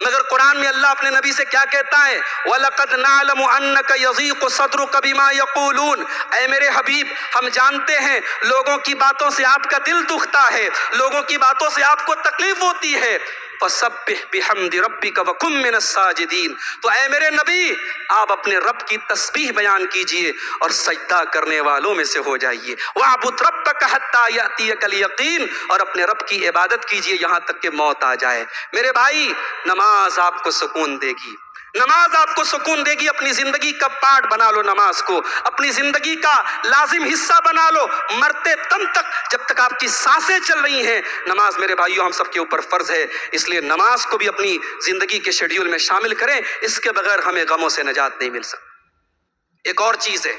مگر قرآن میں اللہ اپنے نبی سے کیا کہتا ہے؟ وَلَقَدْ نَعْلَمُ أَنَّكَ يَضِيقُ صَدْرُكَ بِمَا يَقُولُونَ، اے میرے حبیب ہم جانتے ہیں لوگوں کی باتوں سے آپ کا دل دکھتا ہے، لوگوں کی باتوں سے آپ کو تکلیف ہوتی ہے۔ فَسَبِّحْ بِحَمْدِ رَبِّكَ وَكُن مِّنَ السَّاجِدِينَ، تو اے میرے نبی آپ اپنے رب کی تسبیح بیان کیجئے اور سجدہ کرنے والوں میں سے ہو جائیے۔ وَاعْبُدْ رَبَّكَ حَتَّىٰ يَأْتِيَكَ الْيَقِينُ، اور اپنے رب کی عبادت کیجئے یہاں تک کہ موت آ جائے۔ میرے بھائی نماز آپ کو سکون دے گی، نماز آپ کو سکون دے گی۔ اپنی زندگی کا پارٹ بنا لو نماز کو، اپنی زندگی کا لازم حصہ بنا لو، مرتے دم تک جب تک آپ کی سانسیں چل رہی ہیں نماز میرے بھائیوں ہم سب کے اوپر فرض ہے۔ اس لیے نماز کو بھی اپنی زندگی کے شیڈیول میں شامل کریں، اس کے بغیر ہمیں غموں سے نجات نہیں مل سکتی۔ ایک اور چیز ہے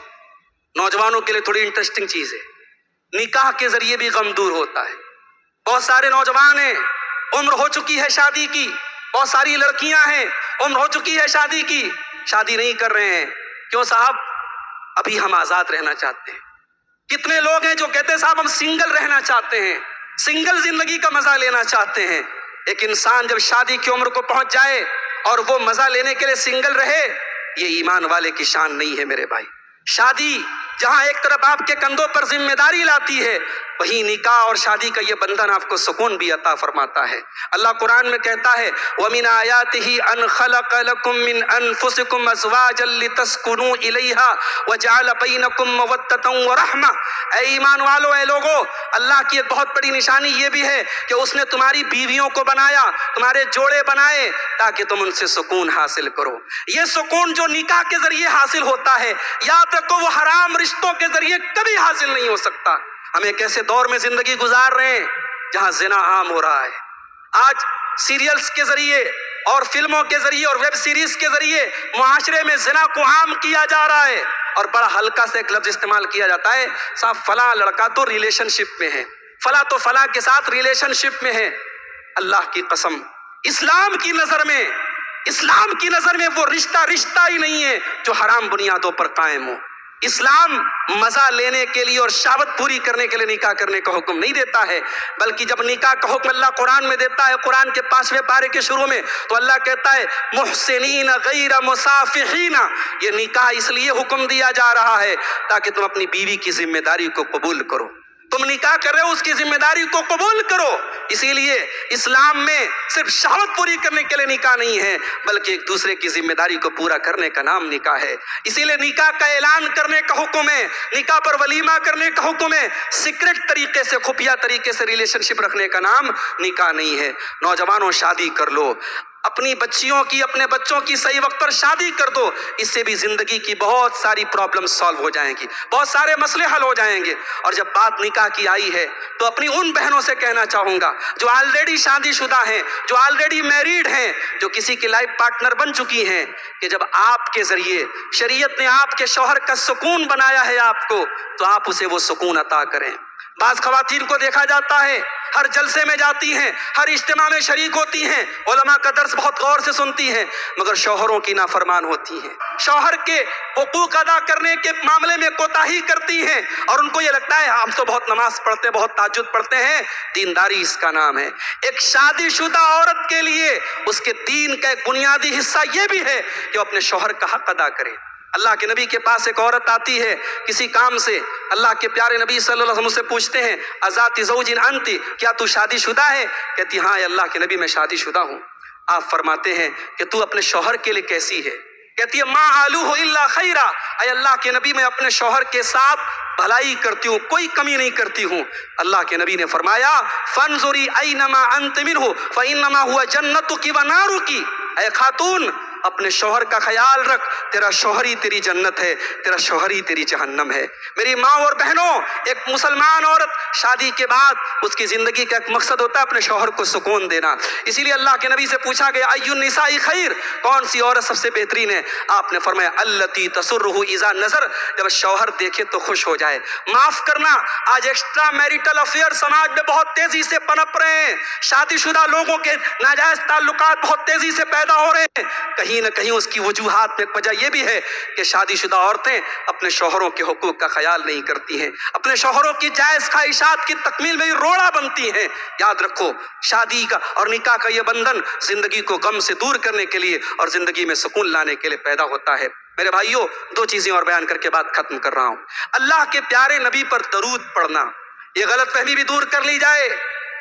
نوجوانوں کے لیے تھوڑی انٹرسٹنگ چیز ہے، نکاح کے ذریعے بھی غم دور ہوتا ہے۔ بہت سارے نوجوان ہیں عمر ہو چکی ہے شادی کی، بہت ساری لڑکیاں ہیں عمر ہو چکی ہے شادی کی، شادی نہیں کر رہے ہیں۔ کیوں صاحب؟ ابھی ہم آزاد رہنا چاہتے ہیں۔ کتنے لوگ ہیں جو کہتے ہیں صاحب ہم سنگل رہنا چاہتے ہیں، سنگل زندگی کا مزہ لینا چاہتے ہیں۔ ایک انسان جب شادی کی عمر کو پہنچ جائے اور وہ مزہ لینے کے لیے سنگل رہے، یہ ایمان والے کی شان نہیں ہے میرے بھائی۔ شادی جہاں ایک طرف آپ کے کندھوں پر ذمہ داری لاتی ہے، وہیں نکاح اور شادی کا یہ بندھن آپ کو سکون بھی عطا فرماتا ہے۔ اللہ قرآن میں کہتا ہے وَمِنْ آيَاتِهِ أَنْ خَلَقَ لَكُم مِّنْ أَنفُسِكُمْ أَزْوَاجًا لِتَسْكُنُوا إِلَيْهَا وَجَعَلَ بَيْنَكُم مَّوَدَّةً وَرَحْمَةً، اے ایمان والو، اے لوگو، اللہ کی ایک بہت بڑی نشانی یہ بھی ہے کہ اس نے تمہاری بیویوں کو بنایا، تمہارے جوڑے بنائے تاکہ تم ان سے سکون حاصل کرو۔ یہ سکون جو نکاح کے ذریعے حاصل ہوتا ہے، یاد رکھو وہ حرام رشتوں کے ذریعے کبھی حاصل نہیں ہو سکتا۔ ہم ایک ایسے دور میں زندگی گزار رہے ہیں جہاں زنا عام ہو رہا ہے۔ آج سیریلز کے ذریعے اور فلموں کے ذریعے اور ویب سیریز کے ذریعے معاشرے میں زنا کو عام کیا جا رہا ہے، اور بڑا ہلکا سے ایک لفظ استعمال کیا جاتا ہے، صاحب فلاں لڑکا تو ریلیشن شپ میں ہے، فلاں تو فلاں کے ساتھ ریلیشن شپ میں ہے۔ اللہ کی قسم، اسلام کی نظر میں وہ رشتہ ہی نہیں ہے جو حرام بنیادوں پر قائم ہو۔ اسلام مزہ لینے کے لیے اور شہوت پوری کرنے کے لیے نکاح کرنے کا حکم نہیں دیتا ہے، بلکہ جب نکاح کا حکم اللہ قرآن میں دیتا ہے، قرآن کے 5ویں پارے کے شروع میں، تو اللہ کہتا ہے محسنین غیر مسافحین، یہ نکاح اس لیے حکم دیا جا رہا ہے تاکہ تم اپنی بیوی کی ذمہ داری کو قبول کرو۔ تم نکاح کر رہے ہو اس کی ذمہ داری کو قبول کرو۔ اسی لیے اسلام میں صرف شہوت پوری کرنے کے لیے نکاح نہیں ہے، بلکہ ایک دوسرے کی ذمہ داری کو پورا کرنے کا نام نکاح ہے۔ اسی لیے نکاح کا اعلان کرنے کا حکم ہے، نکاح پر ولیمہ کرنے کا حکم ہے۔ سیکرٹ طریقے سے، خفیہ طریقے سے ریلیشن شپ رکھنے کا نام نکاح نہیں ہے۔ نوجوانوں شادی کر لو، اپنی بچیوں کی، اپنے بچوں کی صحیح وقت پر شادی کر دو، اس سے بھی زندگی کی بہت ساری پرابلم سالو ہو جائیں گی، بہت سارے مسئلے حل ہو جائیں گے۔ اور جب بات نکاح کی آئی ہے تو اپنی ان بہنوں سے کہنا چاہوں گا جو آلریڈی شادی شدہ ہیں، جو آلریڈی میریڈ ہیں، جو کسی کی لائف پارٹنر بن چکی ہیں، کہ جب آپ کے ذریعے شریعت نے آپ کے شوہر کا سکون بنایا ہے آپ کو، تو آپ اسے وہ سکون عطا کریں۔ بعض خواتین کو دیکھا جاتا ہے ہر جلسے میں جاتی ہیں، ہر اجتماع میں شریک ہوتی ہیں، علماء کا درس بہت غور سے سنتی ہیں، مگر شوہروں کی نافرمان ہوتی ہیں، شوہر کے حقوق ادا کرنے کے معاملے میں کوتاہی کرتی ہیں، اور ان کو یہ لگتا ہے ہم تو بہت نماز پڑھتے ہیں، بہت تہجد پڑھتے ہیں، دینداری اس کا نام ہے۔ ایک شادی شدہ عورت کے لیے اس کے دین کا ایک بنیادی حصہ یہ بھی ہے کہ وہ اپنے شوہر کا حق ادا کرے۔ اللہ کے نبی کے پاس ایک عورت آتی ہے کسی کام سے، اللہ کے پیارے نبی صلی اللہ علیہ وسلم سے پوچھتے ہیں اذات زوج انت، کیا تو شادی شدہ ہے؟ کہتی ہاں اللہ کے نبی میں شادی شدہ ہوں۔ آپ فرماتے ہیں کہ تو اپنے شوہر کے لیے کیسی ہے؟ کہتی ہے ما آلوہ الا خیرا، اے اللہ کے نبی میں اپنے شوہر کے ساتھ بھلائی کرتی ہوں، کوئی کمی نہیں کرتی ہوں۔ اللہ کے نبی نے فرمایا فانظری اینما انت منہ فانما هو جنتک ونارک، اے خاتون اپنے شوہر کا خیال رکھ، تیرا شوہر ہی تیری جنت ہے، تیرا شوہر ہی تیری جہنم ہے۔ میری ماں اور بہنوں، ایک مسلمان عورت شادی کے بعد اس کی زندگی کا ایک مقصد ہوتا ہے اپنے شوہر کو سکون دینا۔ اسی لیے اللہ کے نبی سے پوچھا گیا ای النساء خیر، کون سی عورت سب سے بہترین ہے؟ آپ نے فرمایا التی تسرہ اذا نظر، جب شوہر دیکھے تو خوش ہو جائے۔ معاف کرنا، آج ایکسٹرا میریٹل افیئر سماج میں بہت تیزی سے پنپ رہے ہیں، شادی شدہ لوگوں کے ناجائز تعلقات بہت تیزی سے پیدا ہو رہے ہیں۔ کہیں کہیں نہ کہیں اس کی وجوہات میں ایک وجہ یہ بھی ہے کہ شادی شدہ عورتیں اپنے شوہروں کے حقوق کا خیال نہیں کرتی ہیں، اپنے شوہروں کی جائز خواہشات کی تکمیل میں ہی روڑا بنتی ہیں۔ یاد رکھو، شادی کا اور نکاح کا یہ بندھن زندگی کو غم سے دور کرنے کے لیے اور زندگی میں سکون لانے کے لیے پیدا ہوتا ہے۔ میرے بھائیوں، دو چیزیں اور بیان کر کے بات ختم کر رہا ہوں۔ اللہ کے پیارے نبی پر درود پڑھنا، یہ غلط فہمی بھی دور کر لی جائے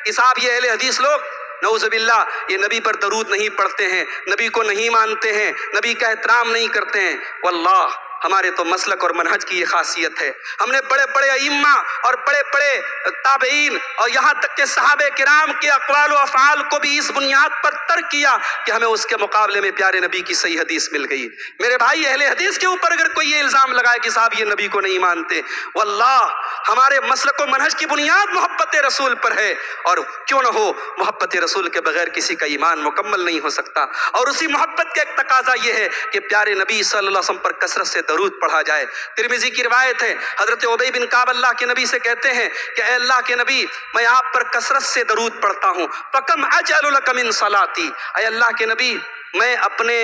کہ صاحب یہ اہل حدیث لوگ نعوذ باللہ یہ نبی پر درود نہیں پڑھتے ہیں، نبی کو نہیں مانتے ہیں، نبی کا احترام نہیں کرتے ہیں۔ واللہ ہمارے تو مسلک اور منہج کی یہ خاصیت ہے، ہم نے بڑے بڑے ائمہ اور بڑے بڑے تابعین اور یہاں تک کہ صحابہ کرام کے اقوال و افعال کو بھی اس بنیاد پر ترک کیا کہ ہمیں اس کے مقابلے میں پیارے نبی کی صحیح حدیث مل گئی۔ میرے بھائی، اہل حدیث کے اوپر اگر کوئی یہ الزام لگائے کہ صاحب یہ نبی کو نہیں مانتے، واللہ ہمارے مسلک و منہج کی بنیاد محبت رسول پر ہے، اور کیوں نہ ہو، محبت رسول کے بغیر کسی کا ایمان مکمل نہیں ہو سکتا، اور اسی محبت کا ایک تقاضا یہ ہے کہ پیارے نبی صلی اللہ علیہ وسلم پر کثرت سے درود پڑھا جائے۔ ترمذی کی روایت ہے، حضرت ابی بن کعب اللہ کے نبی سے کہتے ہیں کہ اے اللہ کے نبی، میں آپ پر کثرت سے درود پڑھتا ہوں، فکم اجعل لک من صلاتی، اے اللہ کے نبی میں اپنے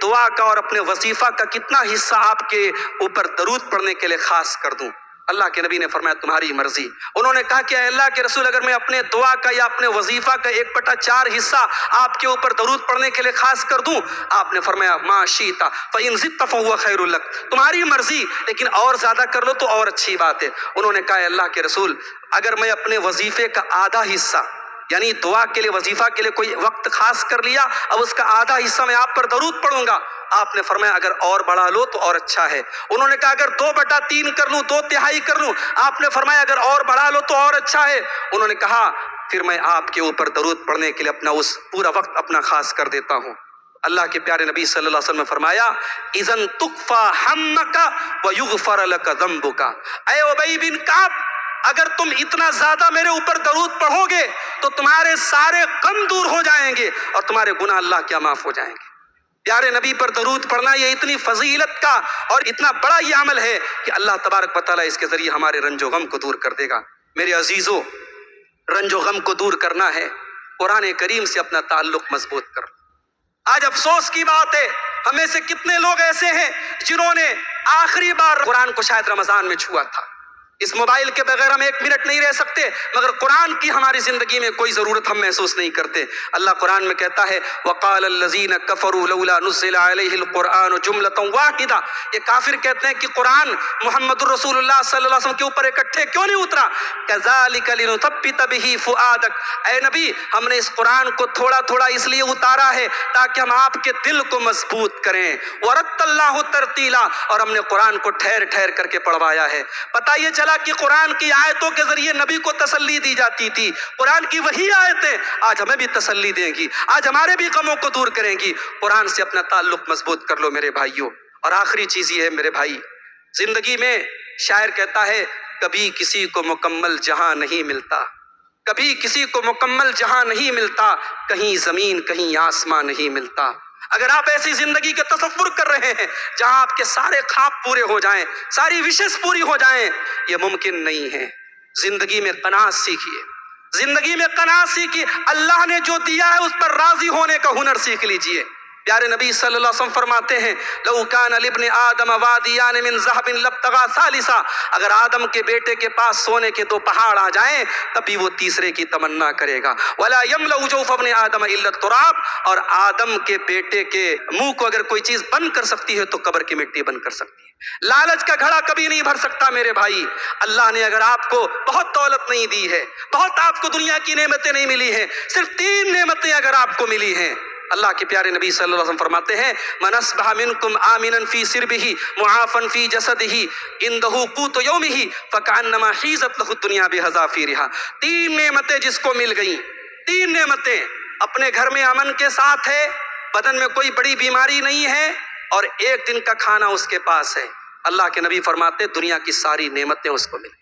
دعا کا اور اپنے وظیفہ کا کتنا حصہ آپ کے اوپر درود پڑھنے کے لیے خاص کر دوں؟ اللہ کے نبی نے فرمایا تمہاری مرضی۔ انہوں نے کہا کہ اے اللہ کے رسول، اگر میں اپنے دعا کا یا اپنے وظیفہ کا 1/4 حصہ آپ کے اوپر درود پڑھنے کے لیے خاص کر دوں؟ آپ نے فرمایا ما شئت فإن زدت فهو خير لك، تمہاری مرضی، لیکن اور زیادہ کر لو تو اور اچھی بات ہے۔ انہوں نے کہا اے اللہ کے رسول، اگر میں اپنے وظیفے کا آدھا حصہ، یعنی دعا کے لیے وظیفہ کے لیے کوئی وقت خاص کر لیا، اب اس کا آدھا حصہ میں آپ پر درود پڑھوں گا، آپ نے فرمایا اگر اور بڑھا لو تو اور اچھا ہے۔ انہوں نے کہا اگر 2/3 کر لوں، 2/3 کر لوں، آپ نے فرمایا اگر اور بڑھا لو تو اور اچھا ہے۔ انہوں نے کہا پھر میں آپ کے اوپر درود پڑھنے کے لیے اپنا اس پورا وقت اپنا خاص کر دیتا ہوں۔ اللہ کے پیارے نبی صلی اللہ علیہ وسلم نے فرمایا اذن تکفا ہمک ویغفر لک ذنبک، اے ابی بن کعب اگر تم اتنا زیادہ میرے اوپر درود پڑھو گے تو تمہارے سارے غم دور ہو جائیں گے اور تمہارے گناہ اللہ کیا معاف ہو جائیں گے۔ پیارے نبی پر درود پڑھنا یہ اتنی فضیلت کا اور اتنا بڑا یہ عمل ہے کہ اللہ تبارک و تعالیٰ اس کے ذریعے ہمارے رنج و غم کو دور کر دے گا۔ میرے عزیزو، رنج و غم کو دور کرنا ہے، قرآن کریم سے اپنا تعلق مضبوط کر۔ آج افسوس کی بات ہے، ہمیں سے کتنے لوگ ایسے ہیں جنہوں نے آخری بار قرآن کو شاید رمضان میں چھوا تھا۔ اس موبائل کے بغیر ہم 1 منٹ نہیں رہ سکتے، مگر قرآن کی ہماری زندگی میں کوئی ضرورت ہم محسوس نہیں کرتے۔ اللہ قرآن میں کہتا ہے وقال الذین کفروا لولا نزل علیہ القرآن جملۃ واحدہ، یہ کافر کہتے ہیں کہ قرآن محمد الرسول اللہ صلی اللہ علیہ وسلم کے اوپر اکٹھے کیوں نہیں اترا؟ کذالک لنثبت بہ فؤادک، اے نبی ہم نے اس قرآن کو تھوڑا تھوڑا اس لیے اتارا ہے تاکہ ہم آپ کے دل کو مضبوط کریں۔ ورتلناہ ترتیلا، اور ہم نے قرآن کو ٹھہر ٹھہر کر کے پڑھوایا ہے۔ پتہ یہ کہ قرآن کی آیتوں کے ذریعے نبی کو تسلی دی جاتی تھی، قرآن کی وہی آیتیں آج ہمیں بھی تسلی دیں گی، آج ہمارے بھی غموں کو دور کریں گی۔ قرآن سے اپنا تعلق مضبوط کر لو میرے بھائیوں۔ اور آخری چیز یہ ہے میرے بھائی، زندگی میں شاعر کہتا ہے کبھی کسی کو مکمل جہاں نہیں ملتا، کبھی کسی کو مکمل جہاں نہیں ملتا، کہیں زمین کہیں آسمان نہیں ملتا۔ اگر آپ ایسی زندگی کا تصور کر رہے ہیں جہاں آپ کے سارے خواب پورے ہو جائیں، ساری وشز پوری ہو جائیں، یہ ممکن نہیں ہے۔ زندگی میں قناعت سیکھیے، زندگی میں قناعت سیکھیے، اللہ نے جو دیا ہے اس پر راضی ہونے کا ہنر سیکھ لیجئے۔ پیارے نبی صلی اللہ علیہ وسلم فرماتے ہیں لو کان لابن آدم وادیان من ذهب لابتغى ثالثا، اگر آدم کے بیٹے کے پاس سونے کے 2 پہاڑ آ جائیں تبھی وہ تیسرے کی تمنا کرے گا۔ ولا يملأ جوف ابن آدم الا التراب، اور آدم کے بیٹے کے منہ کو اگر کوئی چیز بند کر سکتی ہے تو قبر کی مٹی بند کر سکتی ہے۔ لالچ کا گھڑا کبھی نہیں بھر سکتا میرے بھائی۔ اللہ نے اگر آپ کو بہت دولت نہیں دی ہے، بہت آپ کو دنیا کی نعمتیں نہیں ملی ہیں، صرف 3 نعمتیں اگر آپ کو ملی ہیں، اللہ کے پیارے نبی صلی اللہ علیہ وسلم فرماتے ہیں من اصبح منکم آمنا فی سربہ معافا فی جسدہ عندہ قوت یومہ فکأنما حیزت لہ الدنیا بحذافیرہا۔ 3 نعمتیں جس کو مل گئیں، 3 نعمتیں، اپنے گھر میں امن کے ساتھ ہے، بدن میں کوئی بڑی بیماری نہیں ہے، اور 1 دن کا کھانا اس کے پاس ہے، اللہ کے نبی فرماتے دنیا کی ساری نعمتیں اس کو ملیں۔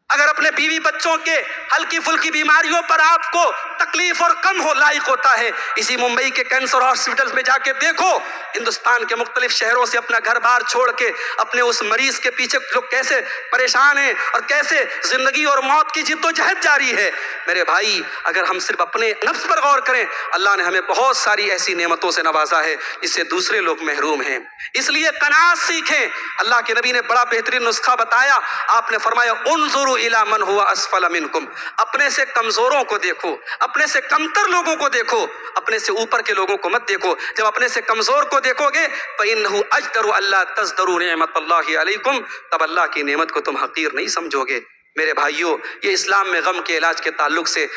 اگر اپنے بیوی بچوں کے ہلکی پھلکی بیماریوں پر آپ کو تکلیف اور کم ہو لائق ہوتا ہے۔ اسی ممبئی کے کینسر ہاسپٹل میں جا کے دیکھو، ہندوستان کے مختلف شہروں سے اپنا گھر بار چھوڑ کے اپنے اس مریض کے پیچھے لوگ کیسے پریشان ہیں اور کیسے زندگی اور موت کی جد و جہد جاری ہے۔ میرے بھائی، اگر ہم صرف اپنے نفس پر غور کریں، اللہ نے ہمیں بہت ساری ایسی نعمتوں سے نوازا ہے جس سے دوسرے لوگ محروم ہیں۔ اس لیے قناعت سیکھیں۔ اللہ کے نبی نے بڑا بہترین نسخہ بتایا، آپ نے فرمایا انظروا الی من هو اسفل منکم، اپنے سے کمزوروں کو دیکھو، اپنے سے کمتر لوگوں کو دیکھو، اپنے سے اوپر کے لوگوں کو مت دیکھو۔ جب اپنے سے کمزور کو دیکھو گے فإنه أجدر ألا تزدروا نعمت اللہ علیکم، تب اللہ کی نعمت کو تم حقیر نہیں سمجھو گے۔ میرے بھائیوں، یہ اسلام میں غم کے علاج کے تعلق سے